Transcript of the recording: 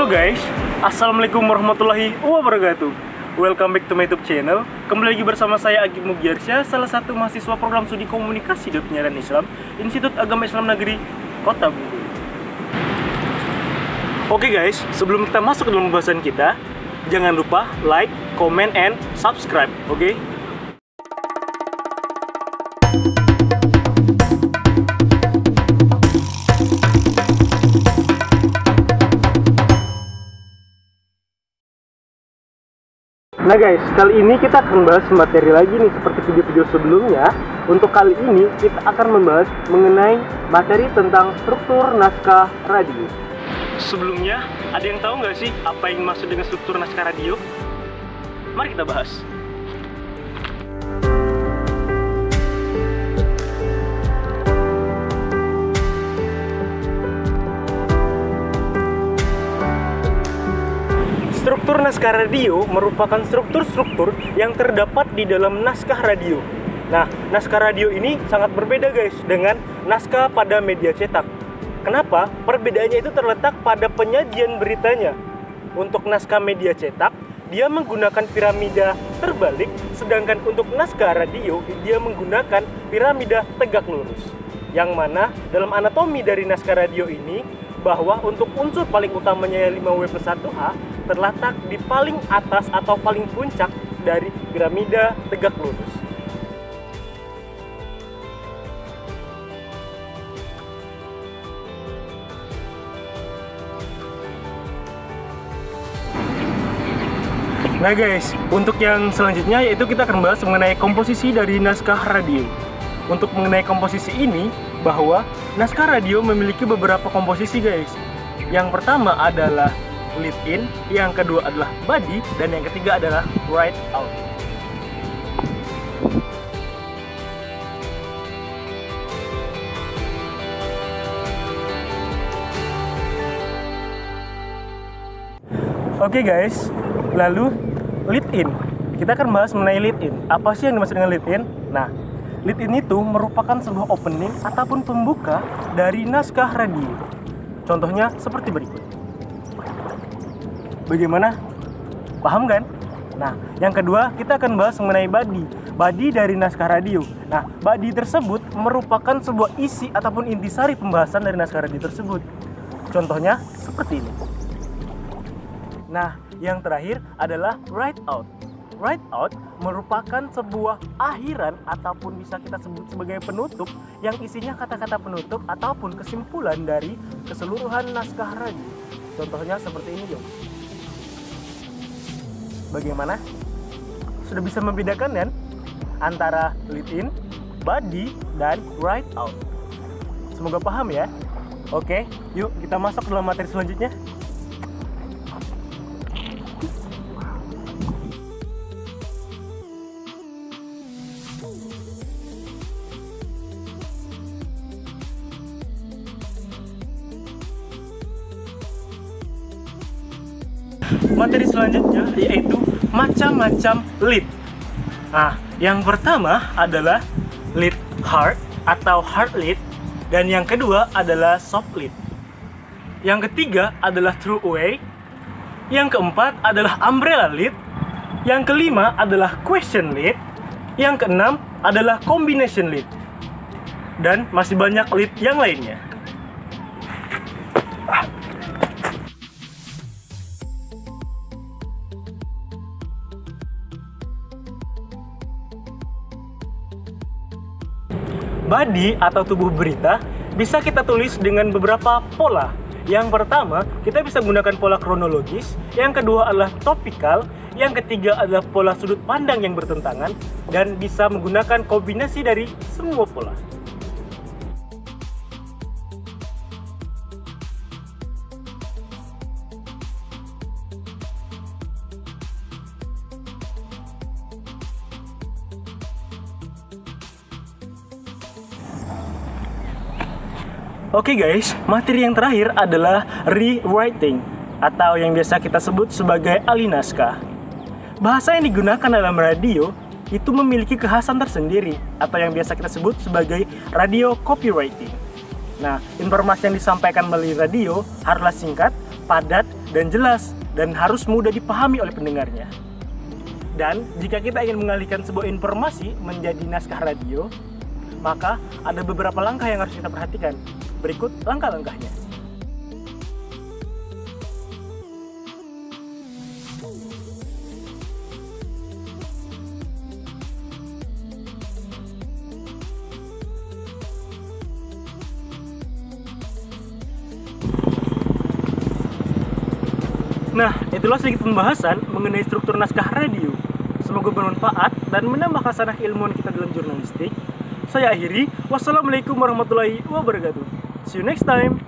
Halo guys, Assalamualaikum warahmatullahi wabarakatuh. Welcome back to my YouTube channel. Kembali lagi bersama saya Agib Mugyarsyah, salah satu mahasiswa program studi komunikasi dan penyiaran Islam Institut Agama Islam Negeri Kota Bengkulu. Oke guys, sebelum kita masuk ke dalam pembahasan kita, jangan lupa like, comment, and subscribe, oke? Nah guys, kali ini kita akan bahas materi lagi nih seperti video-video sebelumnya. Untuk kali ini kita akan membahas mengenai materi tentang struktur naskah radio. Sebelumnya, ada yang tahu nggak sih apa yang dimaksud dengan struktur naskah radio? Mari kita bahas. Struktur naskah radio merupakan struktur-struktur yang terdapat di dalam naskah radio. Nah, naskah radio ini sangat berbeda guys dengan naskah pada media cetak. Kenapa? Perbedaannya itu terletak pada penyajian beritanya. Untuk naskah media cetak, dia menggunakan piramida terbalik, sedangkan untuk naskah radio, dia menggunakan piramida tegak lurus. Yang mana dalam anatomi dari naskah radio ini, bahwa untuk unsur paling utamanya 5W+1H terletak di paling atas atau paling puncak dari piramida tegak lurus. Nah guys, untuk yang selanjutnya yaitu kita akan bahas mengenai komposisi dari naskah radio. Untuk mengenai komposisi ini, bahwa naskah radio memiliki beberapa komposisi guys. Yang pertama adalah lead in, yang kedua adalah body, dan yang ketiga adalah write out. Oke guys, lalu lead in. Kita akan bahas mengenai lead in. Apa sih yang dimaksud dengan lead in? Nah, lead in itu merupakan sebuah opening ataupun pembuka dari naskah radio. Contohnya seperti berikut. Bagaimana? Paham kan? Nah, yang kedua kita akan bahas mengenai body. Body dari naskah radio. Nah, body tersebut merupakan sebuah isi ataupun intisari pembahasan dari naskah radio tersebut. Contohnya seperti ini. Nah, yang terakhir adalah write out. Write out merupakan sebuah akhiran ataupun bisa kita sebut sebagai penutup yang isinya kata-kata penutup ataupun kesimpulan dari keseluruhan naskah radio. Contohnya seperti ini dong. Bagaimana? Sudah bisa membedakan kan antara lead in, body, dan write out? Semoga paham ya. Oke, yuk kita masuk dalam materi selanjutnya. Materi selanjutnya yaitu macam-macam lead. Nah, yang pertama adalah lead hard atau hard lead, dan yang kedua adalah soft lead. Yang ketiga adalah true away. Yang keempat adalah umbrella lead. Yang kelima adalah question lead. Yang keenam adalah combination lead. Dan masih banyak lead yang lainnya. Body atau tubuh berita bisa kita tulis dengan beberapa pola. Yang pertama, kita bisa menggunakan pola kronologis. Yang kedua adalah topikal. Yang ketiga adalah pola sudut pandang yang bertentangan. Dan bisa menggunakan kombinasi dari semua pola. Oke guys, materi yang terakhir adalah rewriting atau yang biasa kita sebut sebagai alih naskah. Bahasa yang digunakan dalam radio itu memiliki kekhasan tersendiri atau yang biasa kita sebut sebagai radio copywriting. Nah, informasi yang disampaikan melalui radio haruslah singkat, padat, dan jelas dan harus mudah dipahami oleh pendengarnya. Dan jika kita ingin mengalihkan sebuah informasi menjadi naskah radio, maka ada beberapa langkah yang harus kita perhatikan. Berikut langkah-langkahnya. Nah, itulah sedikit pembahasan mengenai struktur naskah radio. Semoga bermanfaat dan menambah khasanah ilmuwan kita dalam jurnalistik. Saya akhiri. Wassalamualaikum warahmatullahi wabarakatuh. See you next time.